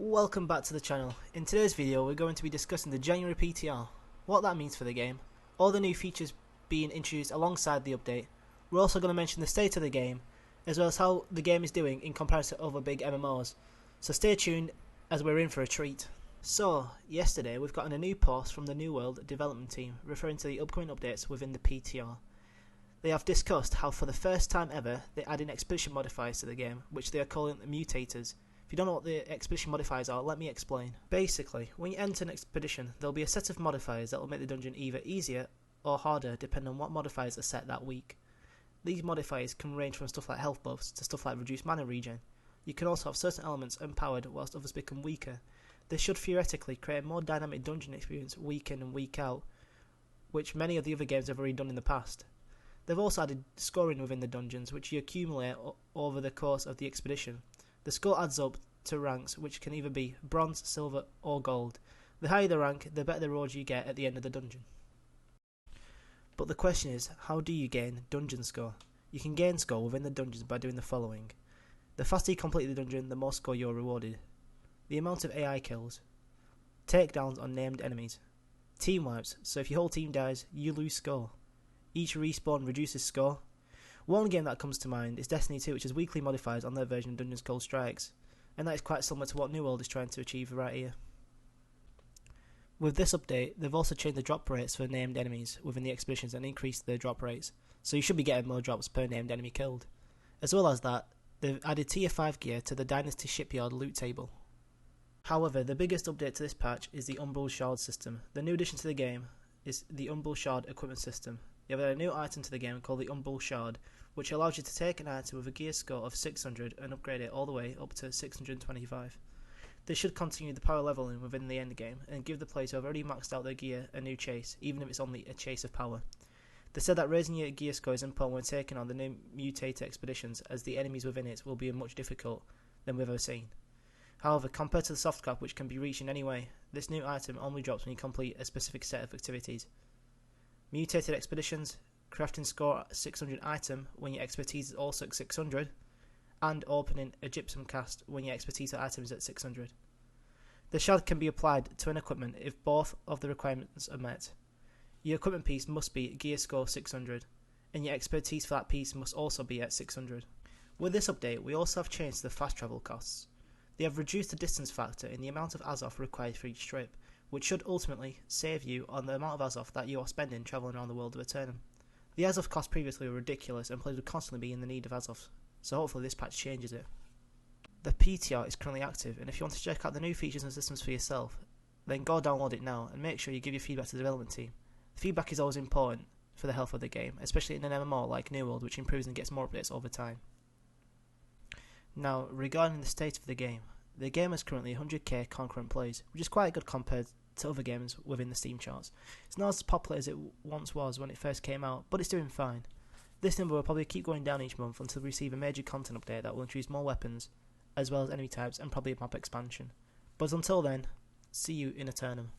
Welcome back to the channel. In today's video we're going to be discussing the January PTR, what that means for the game, all the new features being introduced alongside the update. We're also going to mention the state of the game, as well as how the game is doing in comparison to other big MMOs. So stay tuned as we're in for a treat. So, yesterday we've gotten a new post from the New World development team referring to the upcoming updates within the PTR. They have discussed how for the first time ever they're adding expedition modifiers to the game, which they are calling the mutators. If you don't know what the expedition modifiers are, let me explain. Basically, when you enter an expedition, there'll be a set of modifiers that will make the dungeon either easier or harder depending on what modifiers are set that week. These modifiers can range from stuff like health buffs to stuff like reduced mana regen. You can also have certain elements empowered whilst others become weaker. This should theoretically create a more dynamic dungeon experience week in and week out, which many of the other games have already done in the past. They've also added scoring within the dungeons, which you accumulate over the course of the expedition. The score adds up to ranks, which can either be bronze, silver or gold. The higher the rank, the better the rewards you get at the end of the dungeon. But the question is, how do you gain dungeon score? You can gain score within the dungeons by doing the following. The faster you complete the dungeon, the more score you're rewarded. The amount of AI kills. Takedowns on named enemies. Team wipes, so if your whole team dies, you lose score. Each respawn reduces score. One game that comes to mind is Destiny 2, which has weekly modifiers on their version of Dungeons Cold Strikes, and that is quite similar to what New World is trying to achieve right here. With this update, they've also changed the drop rates for named enemies within the expeditions and increased their drop rates, so you should be getting more drops per named enemy killed. As well as that, they've added tier 5 gear to the Dynasty Shipyard loot table. However, the biggest update to this patch is the Umbral Shard system. The new addition to the game is the Umbral Shard equipment system. They have added a new item to the game called the Umbral Shard, which allows you to take an item with a gear score of 600 and upgrade it all the way up to 625. This should continue the power leveling within the end game and give the players who have already maxed out their gear a new chase, even if it's only a chase of power. They said that raising your gear score is important when taking on the new mutator expeditions, as the enemies within it will be much difficult than we've ever seen. However, compared to the soft cap, which can be reached in any way, this new item only drops when you complete a specific set of activities. Mutated expeditions, crafting score 600 item when your expertise is also at 600, and opening a gypsum cast when your expertise item is at 600. The shard can be applied to an equipment if both of the requirements are met. Your equipment piece must be gear score 600, and your expertise for that piece must also be at 600. With this update, we also have changed the fast travel costs. They have reduced the distance factor in the amount of Azoth required for each trip, which should ultimately save you on the amount of Azoth that you are spending travelling around the world of Eternum. The Azoth costs previously were ridiculous and players would constantly be in the need of Azoth, so hopefully this patch changes it. The PTR is currently active, and if you want to check out the new features and systems for yourself, then go download it now and make sure you give your feedback to the development team. Feedback is always important for the health of the game, especially in an MMO like New World, which improves and gets more updates over time. Now, regarding the state of the game is currently 100k concurrent plays, which is quite good compared to other games within the Steam charts. It's not as popular as it once was when it first came out, but it's doing fine. This number will probably keep going down each month until we receive a major content update that will introduce more weapons, as well as enemy types and probably a map expansion. But until then, see you in Eternum.